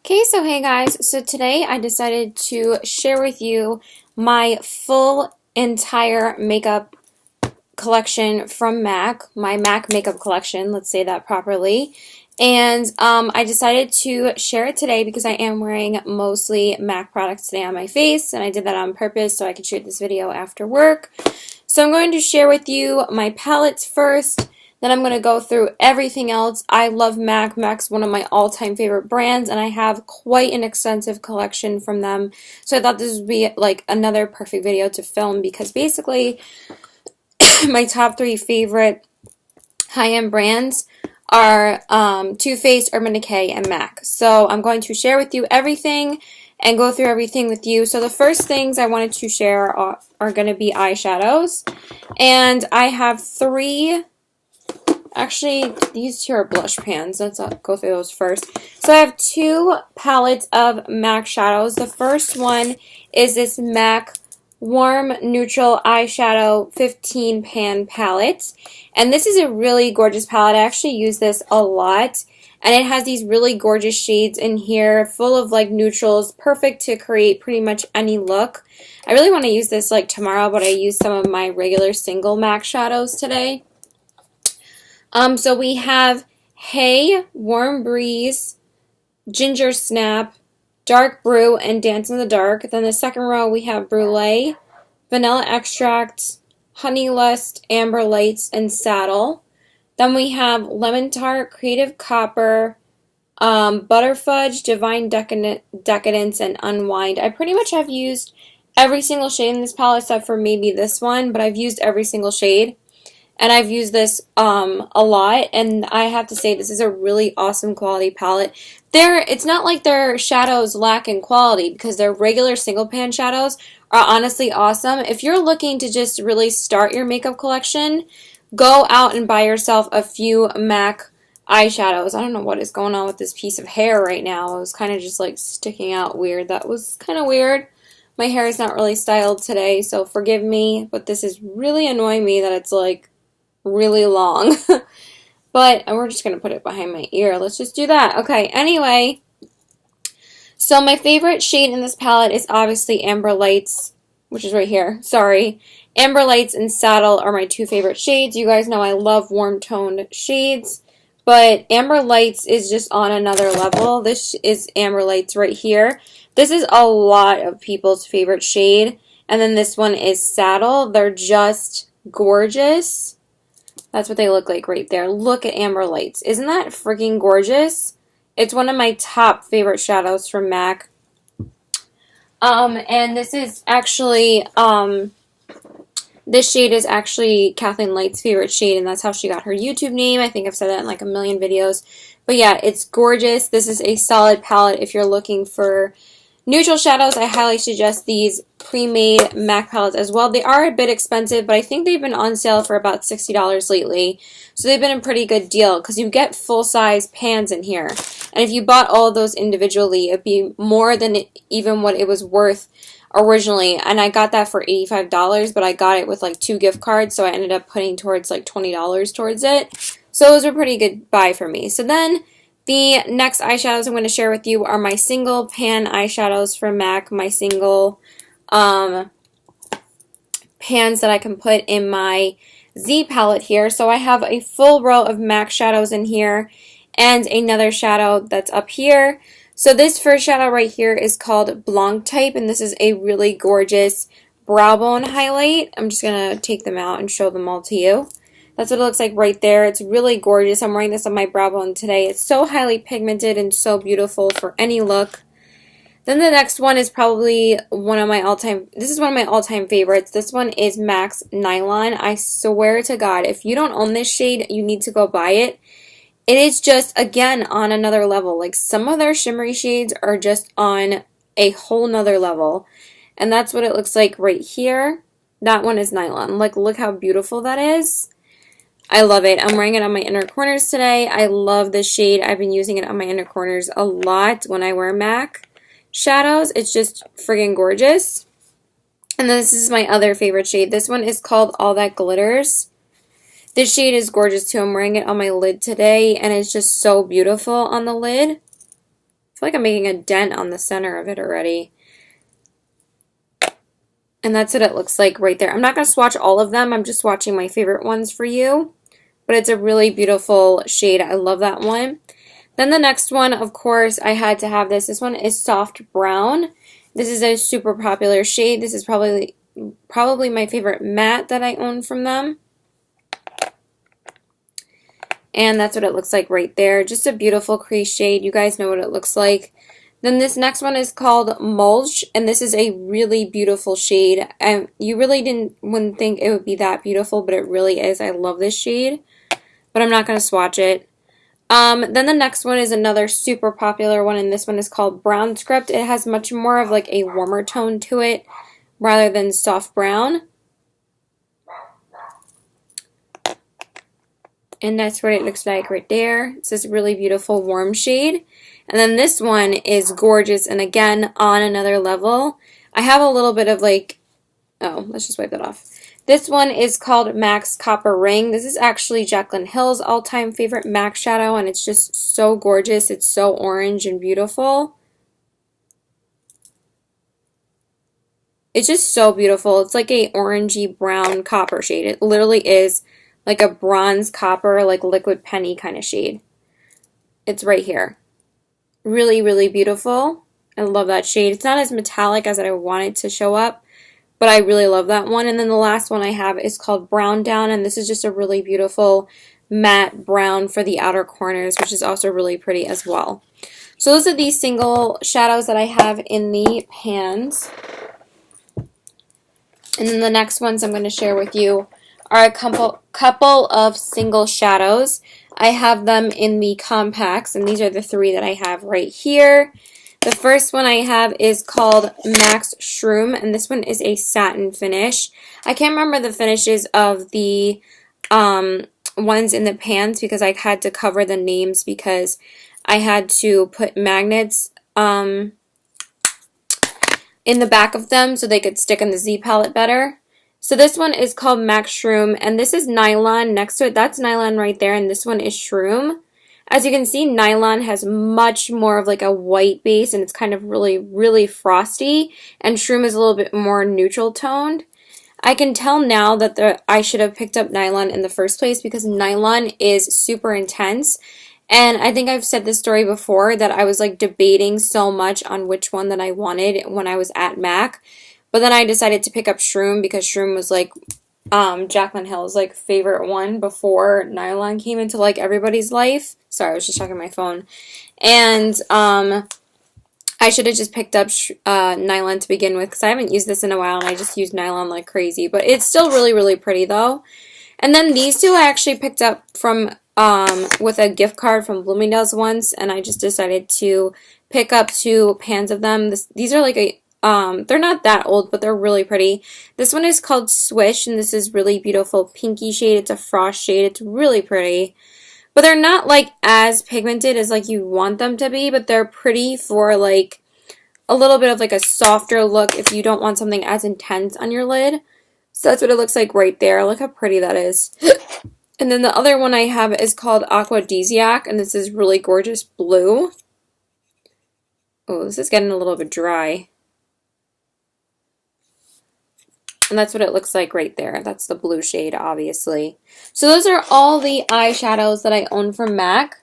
Okay, so hey guys, so today I decided to share with you my full entire makeup collection from MAC, my MAC makeup collection, let's say that properly. And I decided to share it today because I am wearing mostly MAC products today on my face, and I did that on purpose so I could shoot this video after work. So I'm going to share with you my palettes first. Then I'm going to go through everything else. I love MAC. MAC's one of my all-time favorite brands, and I have quite an extensive collection from them. So I thought this would be like another perfect video to film because basically my top 3 favorite high-end brands are Too Faced, Urban Decay, and MAC. So I'm going to share with you everything and go through everything with you. So the first things I wanted to share are going to be eyeshadows. And I have 3. Actually, these 2 are blush pans. Let's go through those first. So I have 2 palettes of MAC shadows. The first one is this MAC Warm Neutral Eyeshadow 15 Pan Palette. And this is a really gorgeous palette. I actually use this a lot. And it has these really gorgeous shades in here, full of like neutrals, perfect to create pretty much any look. I really want to use this like tomorrow, but I used some of my regular single MAC shadows today. So we have Hey, Warm Breeze, Ginger Snap, Dark Brew, and Dance in the Dark. Then the second row we have Brulee, Vanilla Extract, Honey Lust, Amber Lights, and Saddle. Then we have Lemon Tart, Creative Copper, Butterfudge, Divine Decadence, and Unwind. I pretty much have used every single shade in this palette except for maybe this one, but I've used every single shade. And I've used this a lot, and I have to say this is a really awesome quality palette. It's not like their shadows lack in quality because their regular single pan shadows are honestly awesome. If you're looking to just really start your makeup collection, go out and buy yourself a few MAC eyeshadows. I don't know what is going on with this piece of hair right now. It was kind of just like sticking out weird. That was kind of weird. My hair is not really styled today, so forgive me, but this is really annoying me that it's like really long. But we're just going to put it behind my ear. Let's just do that. Okay, anyway. So my favorite shade in this palette is obviously Amber Lights, which is right here. Sorry. Amber Lights and Saddle are my 2 favorite shades. You guys know I love warm toned shades. But Amber Lights is just on another level. This is Amber Lights right here. This is a lot of people's favorite shade. And then this one is Saddle. They're just gorgeous. That's what they look like right there. Look at Amber Lights. Isn't that freaking gorgeous? It's one of my top favorite shadows from MAC. And this is actually, this shade is actually Kathleen Light's favorite shade, and that's how she got her YouTube name. I think I've said that in like a million videos. But yeah, it's gorgeous. This is a solid palette if you're looking for neutral shadows. I highly suggest these pre-made MAC palettes as well. They are a bit expensive, but I think they've been on sale for about $60 lately. So they've been a pretty good deal because you get full-size pans in here. And if you bought all of those individually, it'd be more than even what it was worth originally. And I got that for $85, but I got it with like 2 gift cards, so I ended up putting towards like $20 towards it. So it was a pretty good buy for me. So then the next eyeshadows I'm going to share with you are my single pan eyeshadows from MAC, my single pans that I can put in my Z palette here. So I have a full row of MAC shadows in here and another shadow that's up here. So this first shadow right here is called Blanc Type, and this is a really gorgeous brow bone highlight. I'm just going to take them out and show them all to you. That's what it looks like right there. It's really gorgeous. I'm wearing this on my brow bone today. It's so highly pigmented and so beautiful for any look. Then the next one is probably one of my all-time favorites. This one is MAC's Nylon. I swear to God, if you don't own this shade, you need to go buy it. It is just, again, on another level. Like, some of their shimmery shades are just on a whole nother level. And that's what it looks like right here. That one is Nylon. Like, look how beautiful that is. I love it. I'm wearing it on my inner corners today. I love this shade. I've been using it on my inner corners a lot when I wear MAC shadows. It's just friggin' gorgeous. And then this is my other favorite shade. This one is called All That Glitters. This shade is gorgeous too. I'm wearing it on my lid today, and it's just so beautiful on the lid. feel like I'm making a dent on the center of it already. And that's what it looks like right there. I'm not going to swatch all of them. I'm just swatching my favorite ones for you. But it's a really beautiful shade. I love that one. Then the next one, of course, I had to have this. This one is Soft Brown. This is a super popular shade. This is probably my favorite matte that I own from them. And that's what it looks like right there. Just a beautiful crease shade. You guys know what it looks like. Then this next one is called Mulch, and this is a really beautiful shade. You really wouldn't think it would be that beautiful, but it really is. I love this shade, but I'm not going to swatch it. Then the next one is another super popular one, and this one is called Brown Script. It has much more of like a warmer tone to it rather than soft brown. And that's what it looks like right there. It's this really beautiful warm shade. And then this one is gorgeous, and again, on another level. I have a little bit of like, oh, let's just wipe that off. This one is called MAC's Copper Ring. This is actually Jaclyn Hill's all-time favorite MAC shadow, and it's just so gorgeous. It's so orange and beautiful. It's just so beautiful. It's like a orangey brown copper shade. It literally is like a bronze copper, like liquid penny kind of shade. It's right here. Really, really beautiful. I love that shade. It's not as metallic as I want it to show up, but I really love that one. And then the last one I have is called Brown Down, and this is just a really beautiful matte brown for the outer corners, which is also really pretty as well. So those are these single shadows that I have in the pans. And then the next ones I'm going to share with you are a couple of single shadows. I have them in the compacts, and these are the three that I have right here. The first one I have is called Max Shroom, and this one is a satin finish. I can't remember the finishes of the ones in the pans because I had to cover the names because I had to put magnets in the back of them so they could stick on the Z palette better. So this one is called Max Shroom, and this is nylon next to it. That's nylon right there, and this one is shroom. As you can see, nylon has much more of like a white base, and it's kind of really, really frosty, and shroom is a little bit more neutral toned. I can tell now that I should have picked up nylon in the first place because nylon is super intense. And I think I've said this story before that I was like debating so much on which one that I wanted when I was at MAC. But then I decided to pick up Shroom because Shroom was like Jaclyn Hill's like favorite one before nylon came into like everybody's life. Sorry, I was just checking my phone. And I should have just picked up nylon to begin with because I haven't used this in a while and I just use nylon like crazy. But it's still really, really pretty though. And then these two I actually picked up from with a gift card from Bloomingdale's once, and I just decided to pick up 2 pans of them. These are like a they're not that old, but they're really pretty. This one is called Swish, and this is really beautiful pinky shade. It's a frost shade. It's really pretty. But they're not like as pigmented as like you want them to be, but they're pretty for like a little bit of like a softer look if you don't want something as intense on your lid. So that's what it looks like right there. Look how pretty that is. And then the other one I have is called Aquadesiac, and this is really gorgeous blue. Oh, this is getting a little bit dry. And that's what it looks like right there. That's the blue shade, obviously. So those are all the eyeshadows that I own from MAC.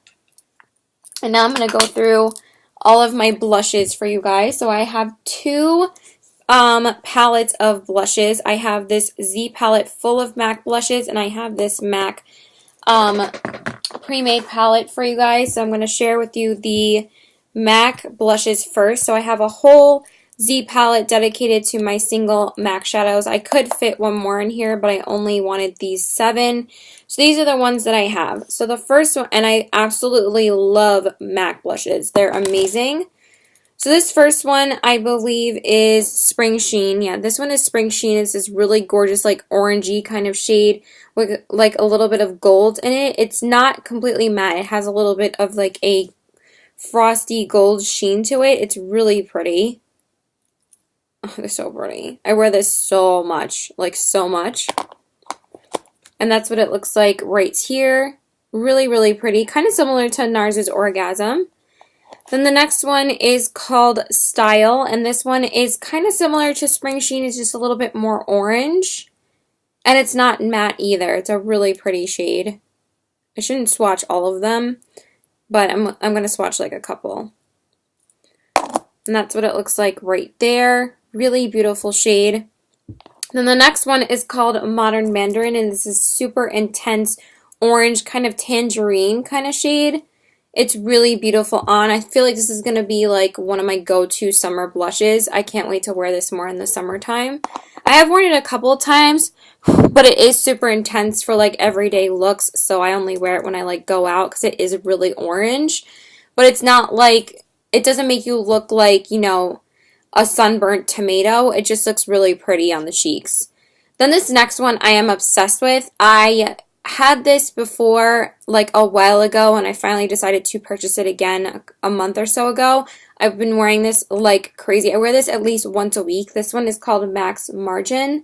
And now I'm going to go through all of my blushes for you guys. So I have 2 palettes of blushes. I have this Z palette full of MAC blushes, and I have this MAC pre-made palette for you guys. So I'm going to share with you the MAC blushes first. So I have a whole Z palette dedicated to my single MAC shadows. I could fit one more in here, but I only wanted these 7. So these are the ones that I have. So the first one, and I absolutely love MAC blushes. They're amazing. So this first one, I believe, is Spring Sheen. Yeah, this one is Spring Sheen. It's this really gorgeous, like, orangey kind of shade with, like, a little bit of gold in it. It's not completely matte. It has a little bit of, like, a frosty gold sheen to it. It's really pretty. Oh, they're so pretty. I wear this so much, like, so much. And that's what it looks like right here. Really, really pretty. Kind of similar to NARS's Orgasm. Then the next one is called Style, and this one is kind of similar to Spring Sheen. It's just a little bit more orange. And it's not matte either. It's a really pretty shade. I shouldn't swatch all of them, but I'm going to swatch like a couple. And that's what it looks like right there. Really beautiful shade. Then the next one is called Modern Mandarin, and this is super intense orange, kind of tangerine kind of shade. It's really beautiful on. I feel like this is going to be like one of my go-to summer blushes. I can't wait to wear this more in the summertime. I have worn it a couple of times, but it is super intense for like everyday looks, so I only wear it when I like go out because it is really orange. But it's not like, it doesn't make you look like, you know, a sunburnt tomato. It just looks really pretty on the cheeks. Then this next one I am obsessed with. I had this before like a while ago, and I finally decided to purchase it again a month or so ago. I've been wearing this like crazy. I wear this at least once a week. This one is called Max Margin.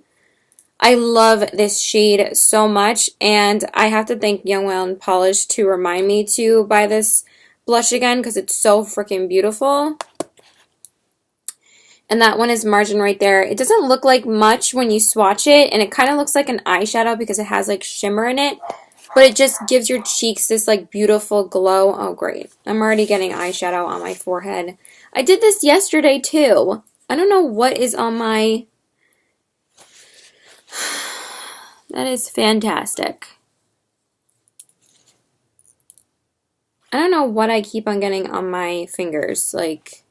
I love this shade so much, and I have to thank Young Well and Polish to remind me to buy this blush again because it's so freaking beautiful. And that one is Margin right there. It doesn't look like much when you swatch it, and it kind of looks like an eyeshadow because it has like shimmer in it, but it just gives your cheeks this like beautiful glow. Oh great, I'm already getting eyeshadow on my forehead. I did this yesterday too. I don't know what is on my... That is fantastic. I don't know what I keep on getting on my fingers, like...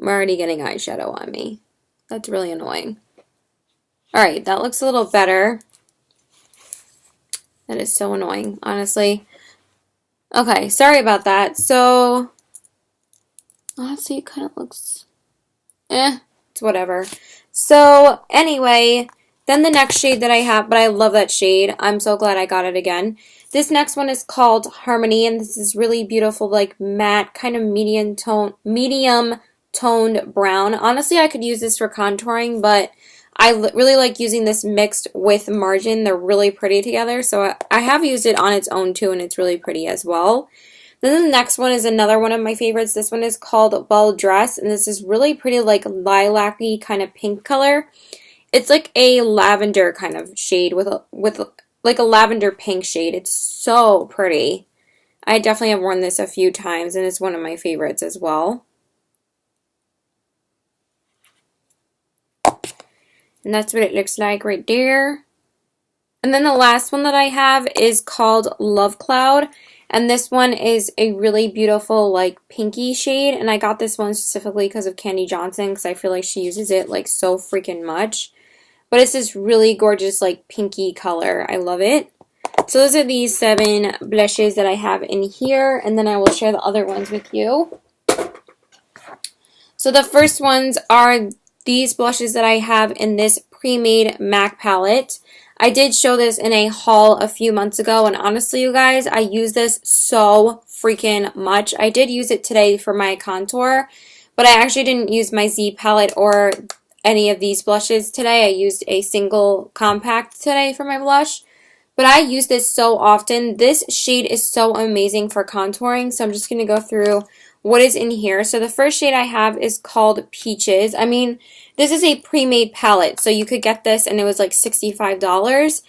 I'm already getting eyeshadow on me. That's really annoying. Alright, that looks a little better. That is so annoying, honestly. Okay, sorry about that. So, honestly, it kind of looks... it's whatever. So, anyway, then the next shade that I have, but I love that shade. I'm so glad I got it again. This next one is called Harmony, and this is really beautiful, like matte, kind of medium toned brown. Honestly, I could use this for contouring, but I really like using this mixed with Margin. They're really pretty together, so I have used it on its own too, and it's really pretty as well. Then the next one is another one of my favorites. This one is called Well Dressed, and this is really pretty, like lilac-y kind of pink color. It's like a lavender kind of shade with like a lavender pink shade. It's so pretty. I definitely have worn this a few times, and it's one of my favorites as well. And that's what it looks like right there. And then the last one that I have is called Love Cloud. And this one is a really beautiful like pinky shade. And I got this one specifically because of Candy Johnson because I feel like she uses it like so freaking much. But it's this really gorgeous like pinky color. I love it. So those are these 7 blushes that I have in here. And then I will share the other ones with you. So the first ones are these blushes that I have in this pre-made MAC palette. I did show this in a haul a few months ago, and honestly, you guys, I use this so freaking much. I did use it today for my contour, but I actually didn't use my Z palette or any of these blushes today. I used a single compact today for my blush, but I use this so often. This shade is so amazing for contouring, so I'm just going to go through what is in here. So the first shade I have is called Peaches. I mean, this is a pre-made palette, so you could get this and it was like $65.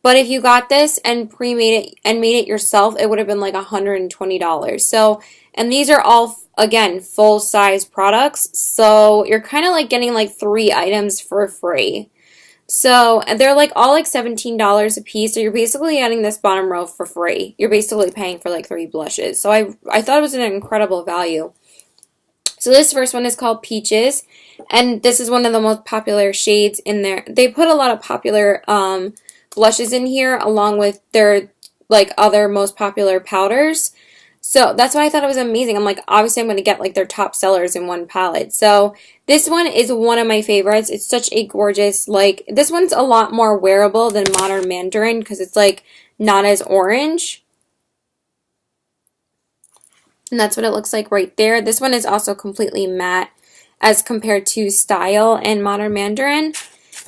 But if you got this and pre-made it and made it yourself, it would have been like $120. So, and these are all, again, full-size products. So you're kind of like getting like 3 items for free. So, and they're like all like $17 a piece. So you're basically getting this bottom row for free. You're basically paying for like 3 blushes. So I thought it was an incredible value. So this first one is called Peaches, and this is one of the most popular shades in there. They put a lot of popular blushes in here along with their like other most popular powders. So that's why I thought it was amazing. I'm like, obviously I'm going to get like their top sellers in one palette. So this one is one of my favorites. It's such a gorgeous, like, this one's a lot more wearable than Modern Mandarin because it's like not as orange. And that's what it looks like right there. This one is also completely matte as compared to Style and Modern Mandarin.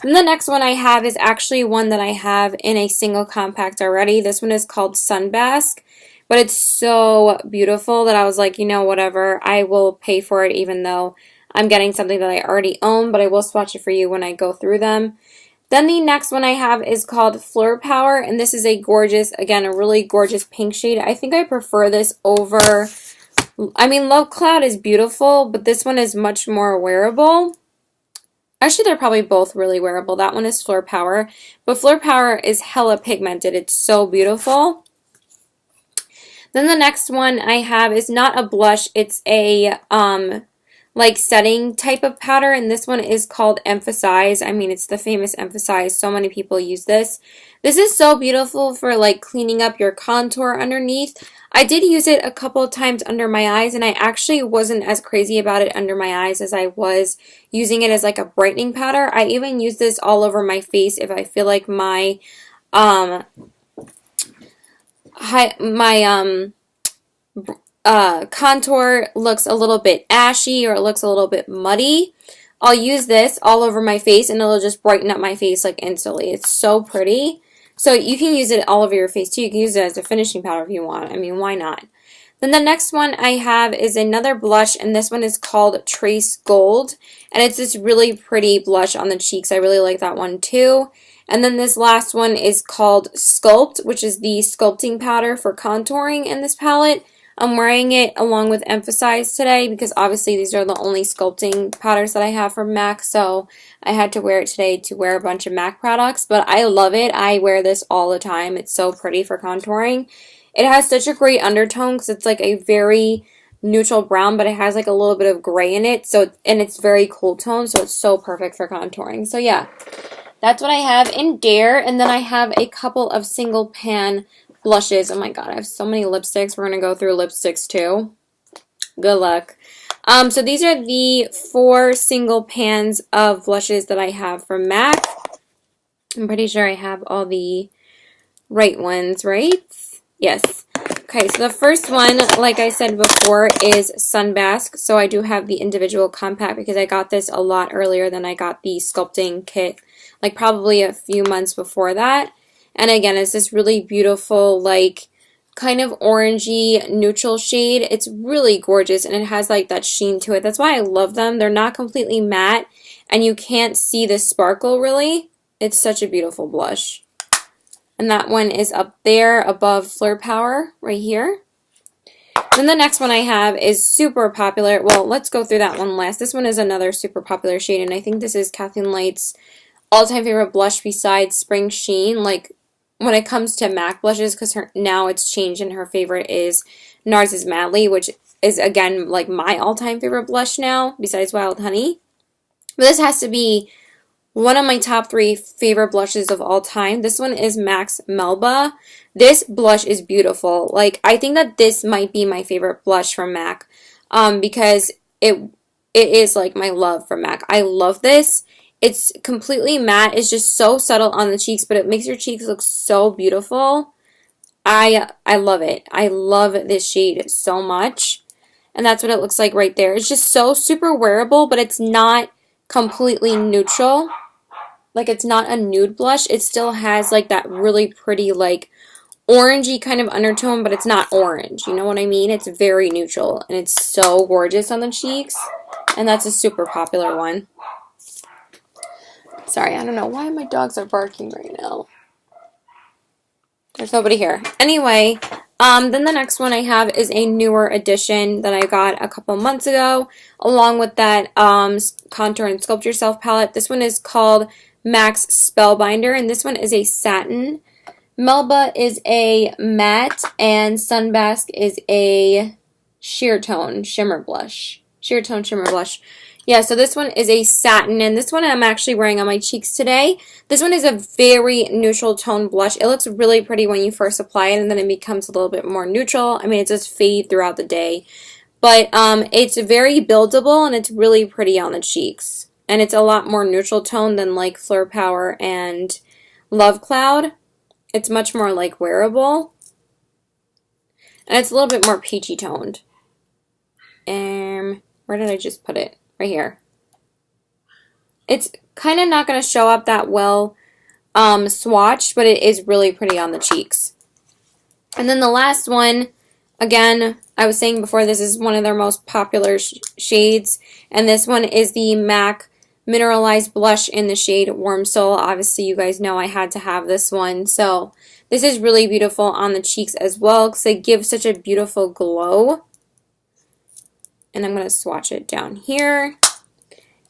And the next one I have is actually one that I have in a single compact already. This one is called Sunbask. But it's so beautiful that I was like, you know, whatever. I will pay for it even though I'm getting something that I already own, but I will swatch it for you when I go through them. Then the next one I have is called Floor Power, and this is a gorgeous, again, a really gorgeous pink shade. I think I prefer this over, I mean, Love Cloud is beautiful, but this one is much more wearable. Actually, they're probably both really wearable. That one is Floor Power, but Floor Power is hella pigmented. It's so beautiful. Then the next one I have is not a blush. It's a like setting type of powder, and this one is called Emphasize. I mean, it's the famous Emphasize. So many people use this. This is so beautiful for like cleaning up your contour underneath. I did use it a couple of times under my eyes, and I actually wasn't as crazy about it under my eyes as I was using it as like a brightening powder. I even use this all over my face if I feel like my contour looks a little bit ashy or it looks a little bit muddy. I'll use this all over my face and it'll just brighten up my face like instantly. It's so pretty. So you can use it all over your face too. You can use it as a finishing powder if you want. I mean, why not? Then the next one I have is another blush, and this one is called Trace Gold. And it's this really pretty blush on the cheeks. I really like that one too. And then this last one is called Sculpt, which is the sculpting powder for contouring in this palette. I'm wearing it along with Emphasize today because obviously these are the only sculpting powders that I have from MAC, so I had to wear it today to wear a bunch of MAC products, but I love it. I wear this all the time. It's so pretty for contouring. It has such a great undertone because it's like a very neutral brown, but it has like a little bit of gray in it, so and it's very cool tone, so it's so perfect for contouring. So yeah, that's what I have in Dare, and then I have a couple of single pan blushes. Oh my god, I have so many lipsticks. We're going to go through lipsticks too. Good luck. So these are the 4 single pans of blushes that I have from MAC. I'm pretty sure I have all the right ones, right? Yes. Okay, so the first one, like I said before, is Sunbask. So I do have the individual compact because I got this a lot earlier than I got the sculpting kit, like probably a few months before that. And again, it's this really beautiful, like, kind of orangey neutral shade. It's really gorgeous, and it has, like, that sheen to it. That's why I love them. They're not completely matte, and you can't see the sparkle, really. It's such a beautiful blush. And that one is up there above Fleur Power, right here. Then the next one I have is super popular. Well, let's go through that one last. This one is another super popular shade, and I think this is Kathleen Light's all-time favorite blush besides Spring Sheen. Like, when it comes to MAC blushes, because now it's changed and her favorite is NARS's Madly, which is, again, like my all-time favorite blush now, besides Wild Honey. But this has to be one of my top 3 favorite blushes of all time. This one is MAC's Melba. This blush is beautiful. Like, I think that this might be my favorite blush from MAC, because it is, like, my love for MAC. I love this. It's completely matte. It's just so subtle on the cheeks, but it makes your cheeks look so beautiful. I love it. I love this shade so much. And that's what it looks like right there. It's just so super wearable, but it's not completely neutral. Like, it's not a nude blush. It still has, like, that really pretty, like, orangey kind of undertone, but it's not orange. You know what I mean? It's very neutral, and it's so gorgeous on the cheeks. And that's a super popular one. Sorry, I don't know why my dogs are barking right now. There's nobody here. Anyway, then the next one I have is a newer edition that I got a couple months ago, along with that Contour and Sculpt Yourself palette. This one is called MAC's Spellbinder, and this one is a satin. Melba is a matte, and Sunbask is a sheer tone shimmer blush. Sheer tone shimmer blush. Yeah, so this one is a satin, and this one I'm actually wearing on my cheeks today. This one is a very neutral tone blush. It looks really pretty when you first apply it, and then it becomes a little bit more neutral. I mean, it does fade throughout the day. But it's very buildable, and it's really pretty on the cheeks. And it's a lot more neutral tone than, like, Fleur Power and Love Cloud. It's much more, like, wearable. And it's a little bit more peachy toned. Where did I just put it? Right here. It's kind of not going to show up that well swatched, but it is really pretty on the cheeks. And then the last one, again, I was saying before, this is one of their most popular shades. And this one is the MAC Mineralized Blush in the shade Warm Soul. Obviously, you guys know I had to have this one. So this is really beautiful on the cheeks as well because they give such a beautiful glow. And I'm going to swatch it down here.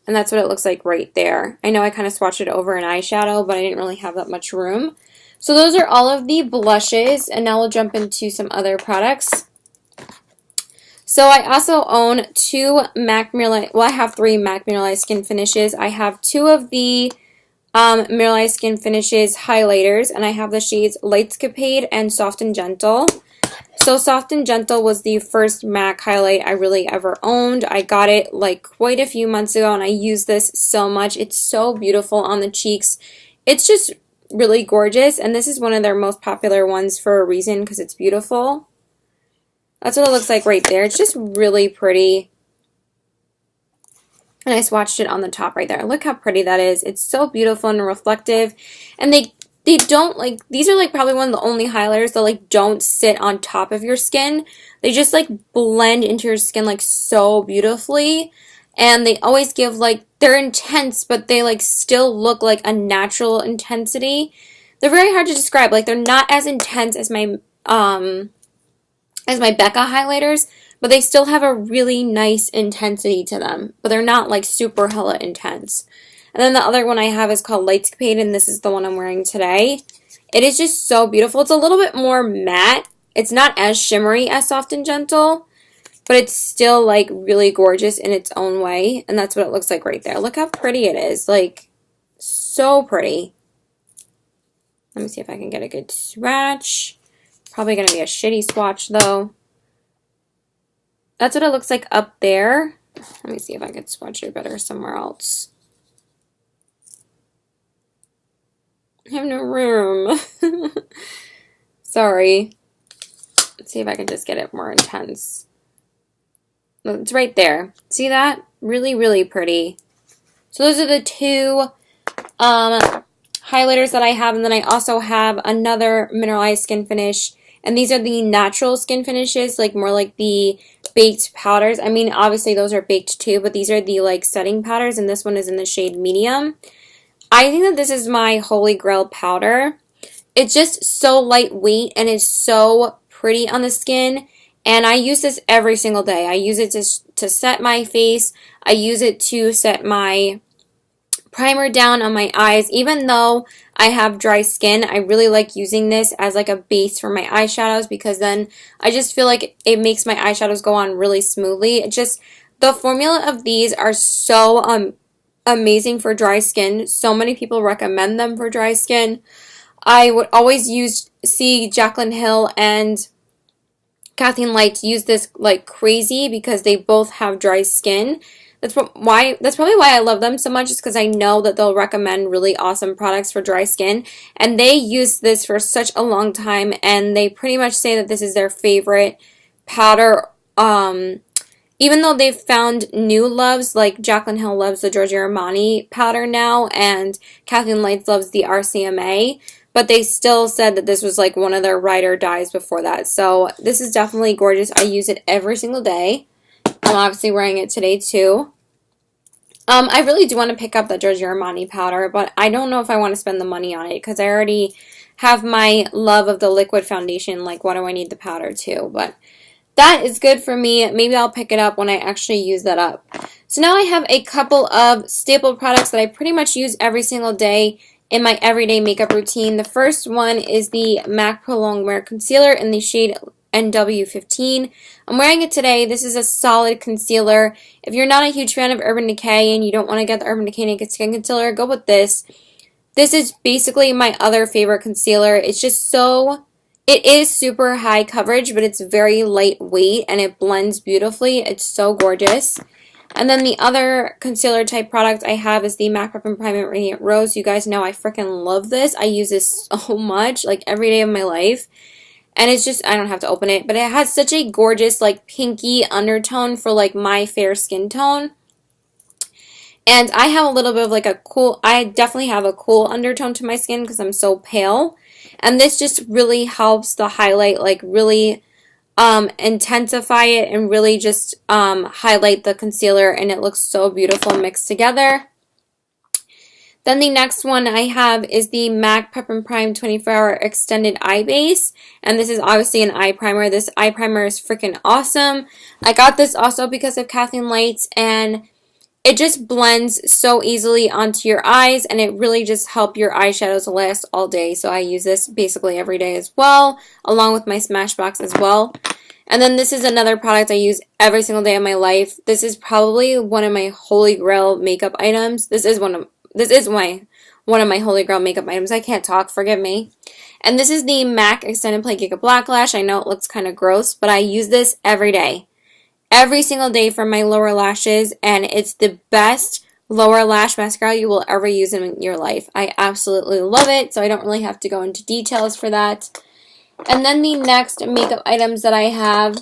And that's what it looks like right there. I know I kind of swatched it over an eyeshadow, but I didn't really have that much room. So those are all of the blushes, and now we'll jump into some other products. So I also own two MAC Mineralized, well, I have three MAC Mineralized Skin Finishes. I have two of the Mineralized Skin Finishes highlighters, and I have the shades Lightscapade and Soft and Gentle. So Soft and Gentle was the first MAC highlight I really ever owned. I got it like quite a few months ago, and I use this so much. It's so beautiful on the cheeks. It's just really gorgeous, and this is one of their most popular ones for a reason because it's beautiful. That's what it looks like right there. It's just really pretty. And I swatched it on the top right there. Look how pretty that is. It's so beautiful and reflective. And they don't, like, these are like probably one of the only highlighters that like don't sit on top of your skin. They just like blend into your skin like so beautifully. And they always give like, they're intense, but they like still look like a natural intensity. They're very hard to describe. Like, they're not as intense as my Becca highlighters, but they still have a really nice intensity to them. But they're not like super hella intense. And then the other one I have is called Lightscapade, and this is the one I'm wearing today. It is just so beautiful. It's a little bit more matte. It's not as shimmery as Soft and Gentle, but it's still like really gorgeous in its own way. And that's what it looks like right there. Look how pretty it is. Like, so pretty. Let me see if I can get a good swatch. Probably going to be a shitty swatch though. That's what it looks like up there. Let me see if I could swatch it better somewhere else. I have no room. Sorry. Let's see if I can just get it more intense. It's right there. See that? Really, really pretty. So those are the two highlighters that I have. And then I also have another mineralized skin finish. And these are the natural skin finishes, like more like the baked powders. I mean, obviously those are baked too, but these are the like setting powders. And this one is in the shade medium. I think that this is my holy grail powder. It's just so lightweight and it's so pretty on the skin. And I use this every single day. I use it to set my face. I use it to set my primer down on my eyes. Even though I have dry skin, I really like using this as like a base for my eyeshadows because then I just feel like it makes my eyeshadows go on really smoothly. It just, the formula of these are so amazing for dry skin. So many people recommend them for dry skin. I would always see Jaclyn Hill and Kathleen Light use this like crazy because they both have dry skin. That's probably why I love them so much, is because I know that they'll recommend really awesome products for dry skin. And they use this for such a long time, and they pretty much say that this is their favorite powder. Even though they've found new loves, like Jaclyn Hill loves the Giorgio Armani powder now, and Kathleen Lights loves the RCMA, but they still said that this was like one of their ride or dies before that. So this is definitely gorgeous. I use it every single day. I'm obviously wearing it today too. I really do want to pick up the Giorgio Armani powder, but I don't know if I want to spend the money on it because I already have my love of the liquid foundation. Like, what do I need the powder to? But that is good for me. Maybe I'll pick it up when I actually use that up. So now I have a couple of staple products that I pretty much use every single day in my everyday makeup routine. The first one is the MAC Pro Longwear Concealer in the shade NW15. I'm wearing it today. This is a solid concealer. If you're not a huge fan of Urban Decay and you don't want to get the Urban Decay Naked Skin Concealer, go with this. This is basically my other favorite concealer. It's just so, it is super high coverage, but it's very lightweight and it blends beautifully. It's so gorgeous. And then the other concealer type product I have is the MAC Prep and Prime Radiant Rose. You guys know I freaking love this. I use this so much, like every day of my life. And it's just, I don't have to open it, but it has such a gorgeous, like, pinky undertone for, like, my fair skin tone. And I have a little bit of, like, I definitely have a cool undertone to my skin because I'm so pale. And this just really helps the highlight, like really intensify it and really just highlight the concealer, and it looks so beautiful mixed together. Then the next one I have is the MAC Prep and Prime 24-Hour Extended Eye Base. And this is obviously an eye primer. This eye primer is freaking awesome. I got this also because of Kathleen Lights, and it just blends so easily onto your eyes, and it really just helps your eyeshadows last all day. So I use this basically every day as well, along with my Smashbox as well. And then this is another product I use every single day of my life. This is probably one of my holy grail makeup items. This is one of my holy grail makeup items. I can't talk, forgive me. And this is the MAC Extended Play Giga Black Lash. I know it looks kind of gross, but I use this every day. Every single day for my lower lashes, and it's the best lower lash mascara you will ever use in your life. I absolutely love it, so I don't really have to go into details for that. And then the next makeup items that I have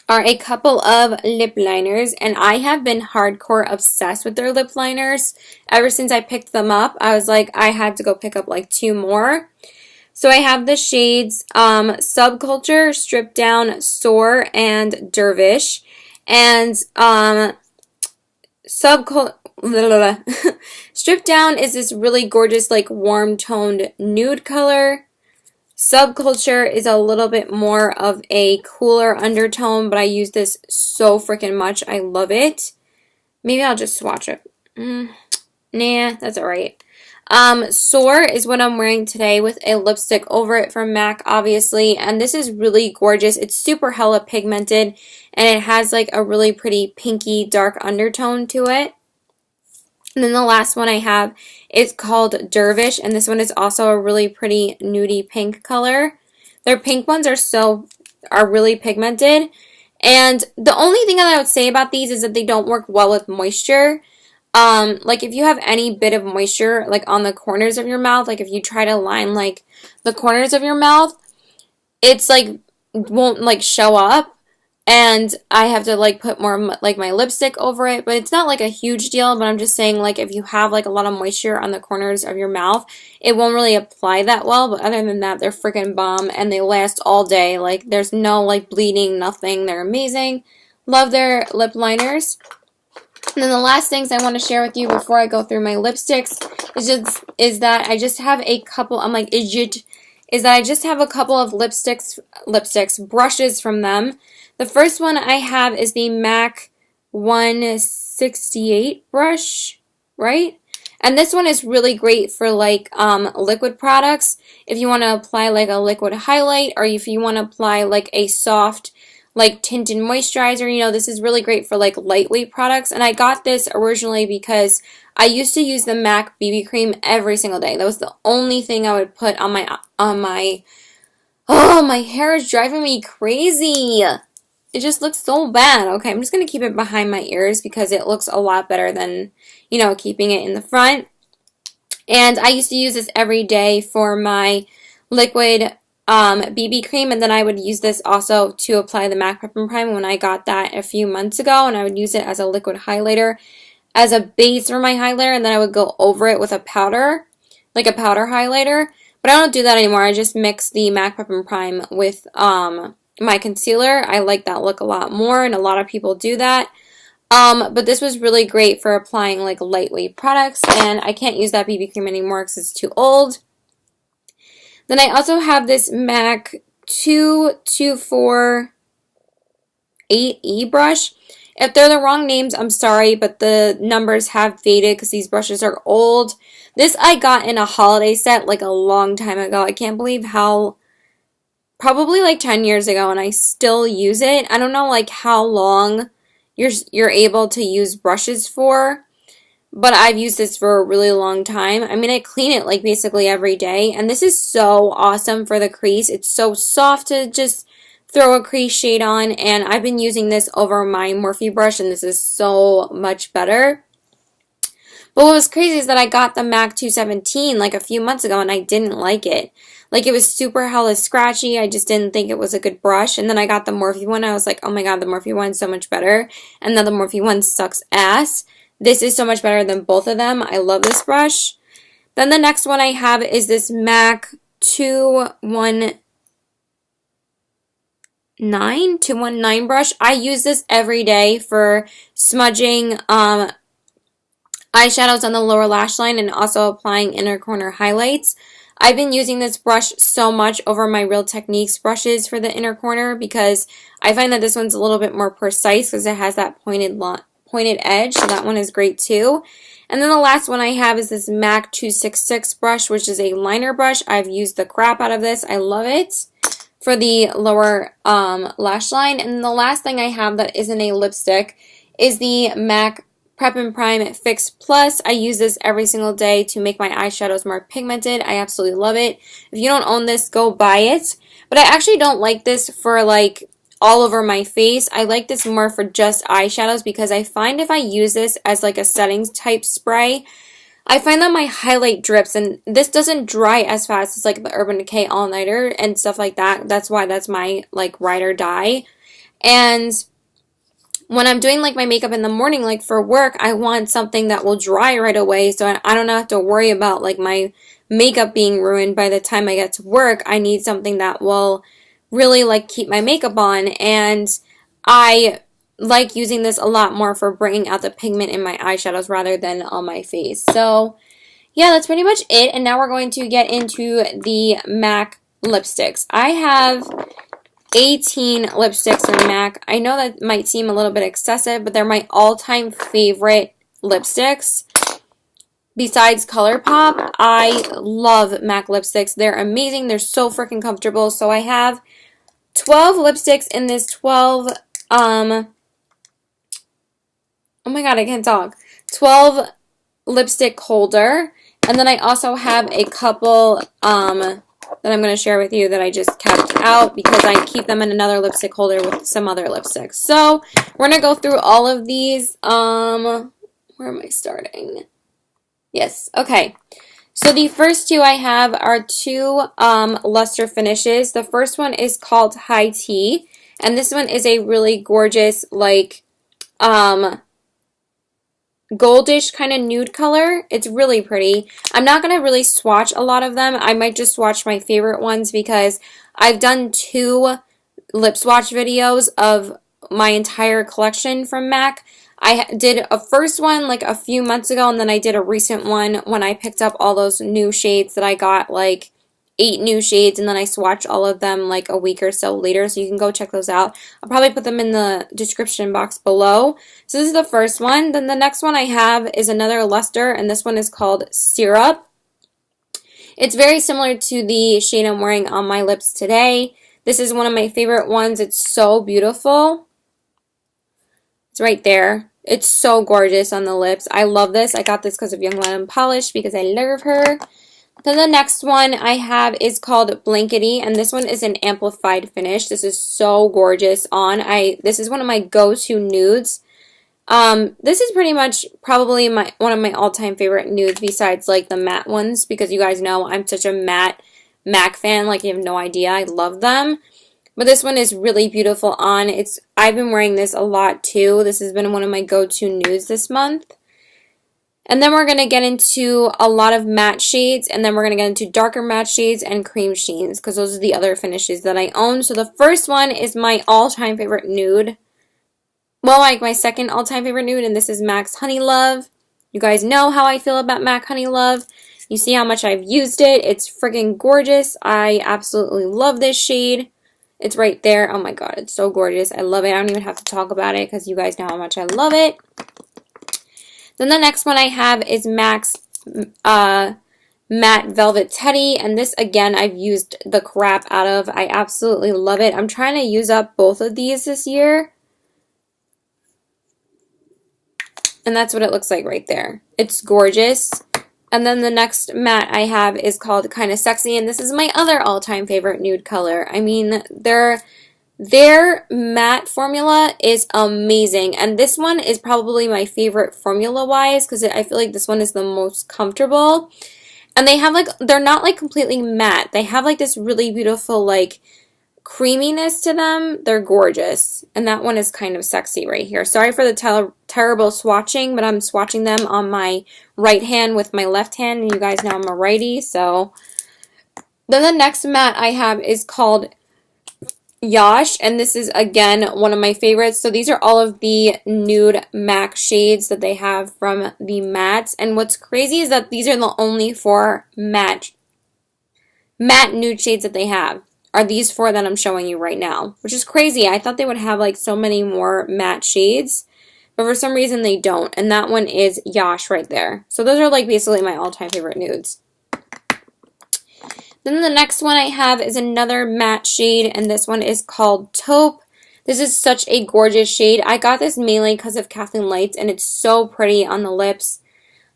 are a couple of lip liners, and I have been hardcore obsessed with their lip liners. Ever since I picked them up, I was like, I had to go pick up like 2 more. So I have the shades Subculture, Strip Down, Soar, and Dervish. And Strip Down is this really gorgeous, like warm toned nude color. Subculture is a little bit more of a cooler undertone, but I use this so freaking much. I love it. Maybe I'll just swatch it. Nah, that's alright. Soar is what I'm wearing today with a lipstick over it from MAC, obviously. And this is really gorgeous. It's super hella pigmented, and it has like a really pretty pinky dark undertone to it. And then the last one I have is called Dervish, and this one is also a really pretty nudie pink color. Their pink ones are really pigmented, and the only thing that I would say about these is that they don't work well with moisture. Like if you have any bit of moisture like on the corners of your mouth, like if you try to line like the corners of your mouth, it's like won't like show up. And I have to like put more like my lipstick over it, but it's not like a huge deal. But I'm just saying, like, if you have like a lot of moisture on the corners of your mouth, it won't really apply that well. But other than that, they're freaking bomb, and they last all day. Like there's no like bleeding, nothing. They're amazing. Love their lip liners. And then the last things I want to share with you before I go through my lipsticks is that I just have a couple. I'm like, is that I just have a couple of brushes from them. The first one I have is the MAC 168 brush, right? And this one is really great for like liquid products. If you want to apply like a liquid highlight, or if you want to apply like a soft like tinted moisturizer, you know, this is really great for like lightweight products. And I got this originally because I used to use the MAC BB cream every single day. That was the only thing I would put on my oh, my hair is driving me crazy. It just looks so bad. Okay, I'm just going to keep it behind my ears because it looks a lot better than, you know, keeping it in the front. And I used to use this every day for my liquid BB cream, and then I would use this also to apply the MAC Prep and Prime when I got that a few months ago, and I would use it as a liquid highlighter, as a base for my highlighter, and then I would go over it with a powder, like a powder highlighter. But I don't do that anymore. I just mix the MAC Prep and Prime with my concealer. I like that look a lot more, and a lot of people do that. But this was really great for applying like lightweight products, and I can't use that BB cream anymore because it's too old. Then I also have this MAC 2248E brush. If they're the wrong names, I'm sorry, but the numbers have faded because these brushes are old. This I got in a holiday set like a long time ago. I can't believe how, probably like 10 years ago, and I still use it. I don't know like how long you're able to use brushes for, but I've used this for a really long time. I mean, I clean it like basically every day, and this is so awesome for the crease. It's so soft to just throw a crease shade on, and I've been using this over my Morphe brush, and this is so much better. But what was crazy is that I got the MAC 217 like a few months ago, and I didn't like it. Like, it was super hella scratchy. I just didn't think it was a good brush. And then I got the Morphe one. I was like, oh my god, the Morphe one's so much better. And now the Morphe one sucks ass. This is so much better than both of them. I love this brush. Then the next one I have is this MAC 219 brush. I use this every day for smudging eyeshadows on the lower lash line and also applying inner corner highlights. I've been using this brush so much over my Real Techniques brushes for the inner corner because I find that this one's a little bit more precise because it has that pointed edge, so that one is great too. And then the last one I have is this MAC 266 brush, which is a liner brush. I've used the crap out of this. I love it for the lower lash line. And the last thing I have that isn't a lipstick is the MAC Prep and Prime Fix Plus. I use this every single day to make my eyeshadows more pigmented. I absolutely love it. If you don't own this, go buy it. But I actually don't like this for like all over my face. I like this more for just eyeshadows because I find if I use this as like a settings type spray, I find that my highlight drips, and this doesn't dry as fast as like the Urban Decay All Nighter and stuff like that. That's why that's my like ride or die. And when I'm doing like my makeup in the morning, like for work, I want something that will dry right away so I don't have to worry about like my makeup being ruined by the time I get to work. I need something that will really like keep my makeup on, and I like using this a lot more for bringing out the pigment in my eyeshadows rather than on my face. So yeah, that's pretty much it. And now we're going to get into the MAC lipsticks. I have 18 lipsticks in MAC. I know that might seem a little bit excessive, but they're my all-time favorite lipsticks. Besides ColourPop, I love MAC lipsticks. They're amazing. They're so freaking comfortable. So I have 12 lipsticks in this 12, oh my god, I can't talk. 12 lipstick holder. And then I also have a couple, that I'm going to share with you that I just kept out because I keep them in another lipstick holder with some other lipsticks. So we're going to go through all of these. Where am I starting? Yes, okay. So the first two I have are two luster finishes. The first one is called High Tea, and this one is a really gorgeous, like, goldish kind of nude color. It's really pretty. I'm not going to really swatch a lot of them. I might just swatch my favorite ones because I've done 2 lip swatch videos of my entire collection from MAC. I did a first one like a few months ago, and then I did a recent one when I picked up all those new shades that I got, like 8 new shades, and then I swatched all of them like a week or so later, so you can go check those out. I'll probably put them in the description box below. So this is the first one. Then the next one I have is another luster, and this one is called Syrup. It's very similar to the shade I'm wearing on my lips today. This is one of my favorite ones. It's so beautiful. It's right there. It's so gorgeous on the lips. I love this. I got this because of Young Lemon Polish because I love her. Then the next one I have is called Blankety, and this one is an amplified finish. This is so gorgeous on. This is one of my go-to nudes. This is pretty much probably one of my all-time favorite nudes besides like the matte ones, because you guys know I'm such a matte MAC fan. Like, you have no idea. I love them. But this one is really beautiful on. I've been wearing this a lot too. This has been one of my go-to nudes this month. And then we're going to get into a lot of matte shades, and then we're going to get into darker matte shades and cream sheens, because those are the other finishes that I own. So the first one is my all-time favorite nude. Well, like my second all-time favorite nude, and this is MAC's Honey Love. You guys know how I feel about MAC Honey Love. You see how much I've used it. It's freaking gorgeous. I absolutely love this shade. It's right there. Oh my god, it's so gorgeous. I love it. I don't even have to talk about it because you guys know how much I love it. Then the next one I have is MAC's Matte Velvet Teddy, and this again I've used the crap out of. I absolutely love it. I'm trying to use up both of these this year. And that's what it looks like right there. It's gorgeous. And then the next matte I have is called Kinda Sexy, and this is my other all-time favorite nude color. I mean, their matte formula is amazing, and this one is probably my favorite formula-wise because I feel like this one is the most comfortable. And they have like, they're not like completely matte. They have like this really beautiful like creaminess to them. They're gorgeous. And that one is Kind of Sexy right here. Sorry for the terrible swatching, but I'm swatching them on my right hand with my left hand, and you guys know I'm a righty, so Then the next matte I have is called Yash, and this is again one of my favorites. So these are all of the nude MAC shades that they have from the mattes, and what's crazy is that these are the only 4 matte nude shades that they have are these 4 that I'm showing you right now, which is crazy. I thought they would have like so many more matte shades, but for some reason they don't, and that one is Yash right there. So those are like basically my all-time favorite nudes. Then the next one I have is another matte shade, and this one is called Taupe. This is such a gorgeous shade. I got this mainly because of Kathleen Lights, and it's so pretty on the lips.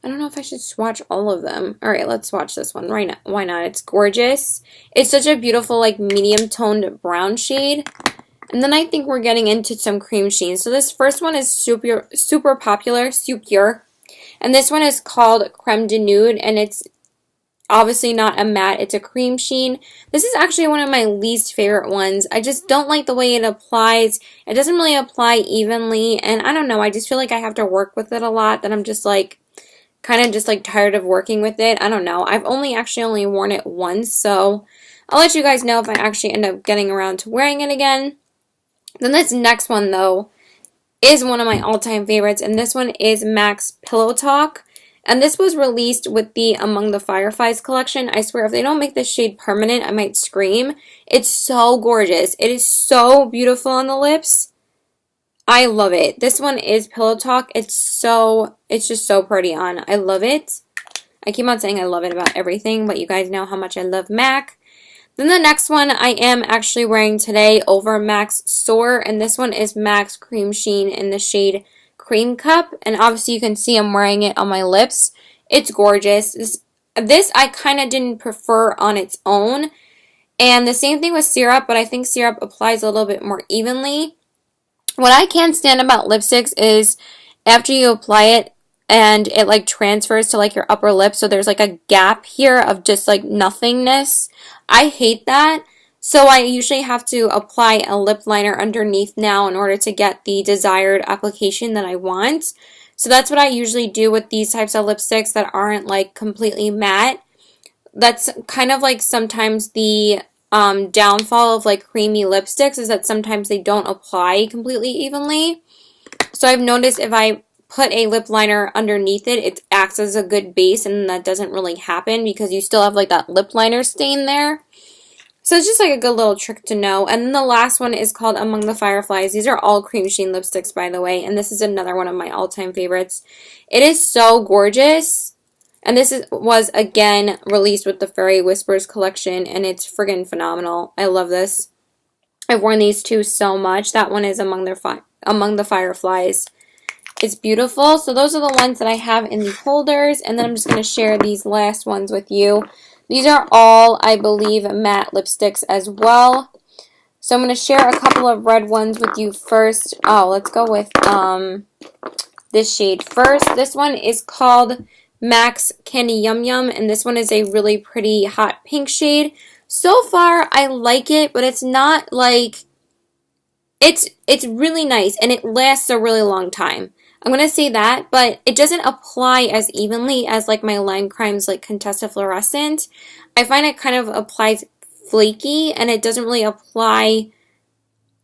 I don't know if I should swatch all of them. All right, let's swatch this one. Why not? It's gorgeous. It's such a beautiful, like, medium-toned brown shade. And then I think we're getting into some cream sheens. So this first one is super popular, Super. And this one is called Creme de Nude, and it's obviously not a matte, it's a cream sheen. This is actually one of my least favorite ones. I just don't like the way it applies. It doesn't really apply evenly, and I don't know, I just feel like I have to work with it a lot, that I'm just like, kind of just like tired of working with it. I don't know. I've only worn it once, so I'll let you guys know if I actually end up getting around to wearing it again. Then this next one, though, is one of my all-time favorites, and this one is MAC's Pillow Talk. And this was released with the Among the Fireflies collection. I swear, if they don't make this shade permanent, I might scream. It's so gorgeous. It is so beautiful on the lips. I love it. This one is Pillow Talk. It's just so pretty on. I love it. I keep on saying I love it about everything, but you guys know how much I love MAC. Then the next one I am actually wearing today over MAC's Soar, and this one is MAC's Cream Sheen in the shade Cream Cup, and obviously you can see I'm wearing it on my lips. It's gorgeous. This I kind of didn't prefer on its own, and the same thing with Syrup, but I think Syrup applies a little bit more evenly. What I can't stand about lipsticks is after you apply it and it like transfers to like your upper lip, so there's like a gap here of just like nothingness. I hate that. So I usually have to apply a lip liner underneath now in order to get the desired application that I want. So that's what I usually do with these types of lipsticks that aren't like completely matte. That's kind of like sometimes the downfall of like creamy lipsticks is that sometimes they don't apply completely evenly. So I've noticed if I put a lip liner underneath it, it acts as a good base, and that doesn't really happen because you still have like that lip liner stain there. So it's just like a good little trick to know. And then the last one is called Among the Fireflies. These are all cream sheen lipsticks, by the way, and this is another one of my all-time favorites. It is so gorgeous. And this was, again, released with the Fairy Whispers collection, and it's friggin' phenomenal. I love this. I've worn these two so much. That one is Among the Fireflies. It's beautiful. So those are the ones that I have in the holders, and then I'm just going to share these last ones with you. These are all, I believe, matte lipsticks as well. So I'm going to share a couple of red ones with you first. Oh, let's go with this shade first. This one is called MAC's Candy Yum Yum, and this one is a really pretty hot pink shade. So far, I like it, but it's not like... It's really nice, and it lasts a really long time. I'm going to say that, but it doesn't apply as evenly as like my Lime Crime's like Contessa Fluorescent. I find it kind of applies flaky, and it doesn't really apply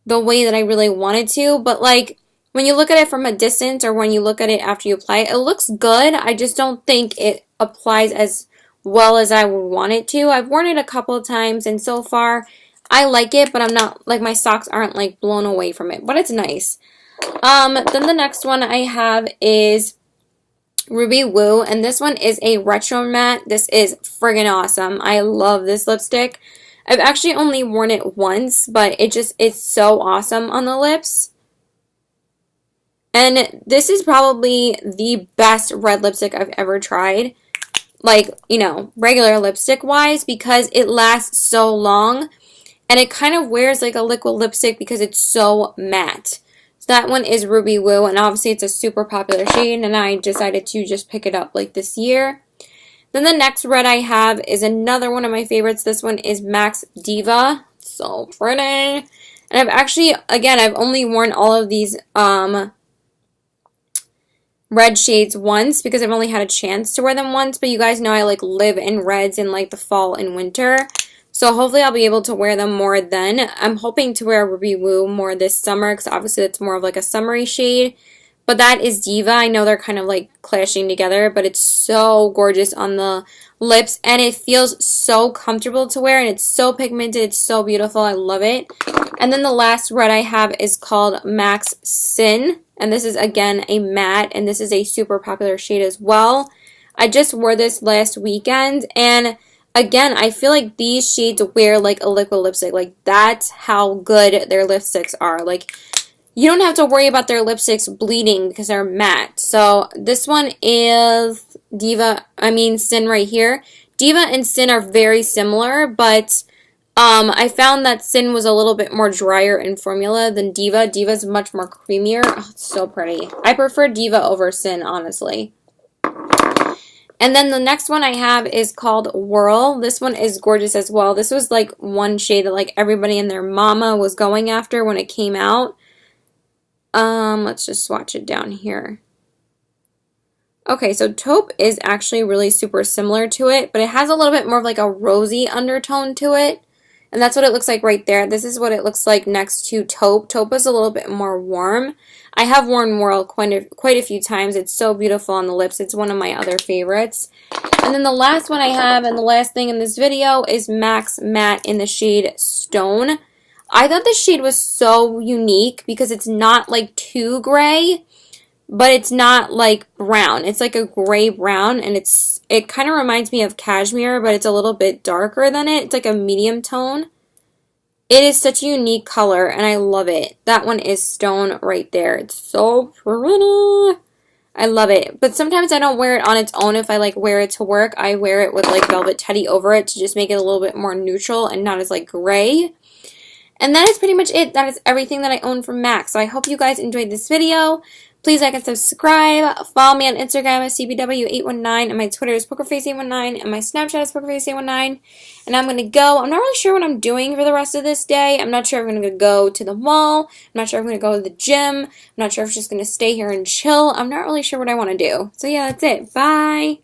the way that I really want it to. But like when you look at it from a distance or when you look at it after you apply it, it looks good. I just don't think it applies as well as I would want it to. I've worn it a couple of times, and so far I like it, but I'm not, like, my socks aren't like blown away from it, but it's nice. Then the next one I have is Ruby Woo, and this one is a retro matte. This is friggin' awesome. I love this lipstick. I've actually only worn it once, but it's so awesome on the lips. And this is probably the best red lipstick I've ever tried. Like, you know, regular lipstick wise, because it lasts so long. And it kind of wears like a liquid lipstick because it's so matte. So that one is Ruby Woo, and obviously it's a super popular shade, and I decided to just pick it up like this year. Then the next red I have is another one of my favorites. This one is MAC's Diva. So pretty. And I've actually, again, I've only worn all of these red shades once because I've only had a chance to wear them once. But you guys know I like live in reds in like the fall and winter. So hopefully I'll be able to wear them more then. I'm hoping to wear Ruby Woo more this summer because obviously it's more of like a summery shade. But that is Diva. I know they're kind of like clashing together, but it's so gorgeous on the lips and it feels so comfortable to wear and it's so pigmented. It's so beautiful. I love it. And then the last red I have is called Max Sin. And this is again a matte and this is a super popular shade as well. I just wore this last weekend and again, I feel like these shades wear like a liquid lipstick. Like that's how good their lipsticks are. Like you don't have to worry about their lipsticks bleeding because they're matte. So this one is Sin right here. Diva and Sin are very similar, but I found that Sin was a little bit more drier in formula than Diva. Diva's much more creamier. Oh, it's so pretty. I prefer Diva over Sin, honestly. And then the next one I have is called Whirl. This one is gorgeous as well. This was like one shade that like everybody and their mama was going after when it came out. Let's just swatch it down here. Okay, so Taupe is actually really super similar to it, but it has a little bit more of like a rosy undertone to it. And that's what it looks like right there. This is what it looks like next to Taupe. Taupe is a little bit more warm. I have worn Whirl quite a few times. It's so beautiful on the lips. It's one of my other favorites. And then the last one I have, and the last thing in this video, is Max Matte in the shade Stone. I thought this shade was so unique because it's not like too gray, but it's not like brown. It's like a gray brown, and it kind of reminds me of cashmere, but it's a little bit darker than it. It's like a medium tone. It is such a unique color, and I love it. That one is Stone right there. It's so pretty. I love it. But sometimes I don't wear it on its own if I like wear it to work. I wear it with like Velvet Teddy over it to just make it a little bit more neutral and not as like gray. And that is pretty much it. That is everything that I own from MAC. So I hope you guys enjoyed this video. Please like and subscribe. Follow me on Instagram at CBW819. And my Twitter is PokerFace819. And my Snapchat is PokerFace819. And I'm going to go. I'm not really sure what I'm doing for the rest of this day. I'm not sure if I'm going to go to the mall. I'm not sure if I'm going to go to the gym. I'm not sure if I'm just going to stay here and chill. I'm not really sure what I want to do. So yeah, that's it. Bye.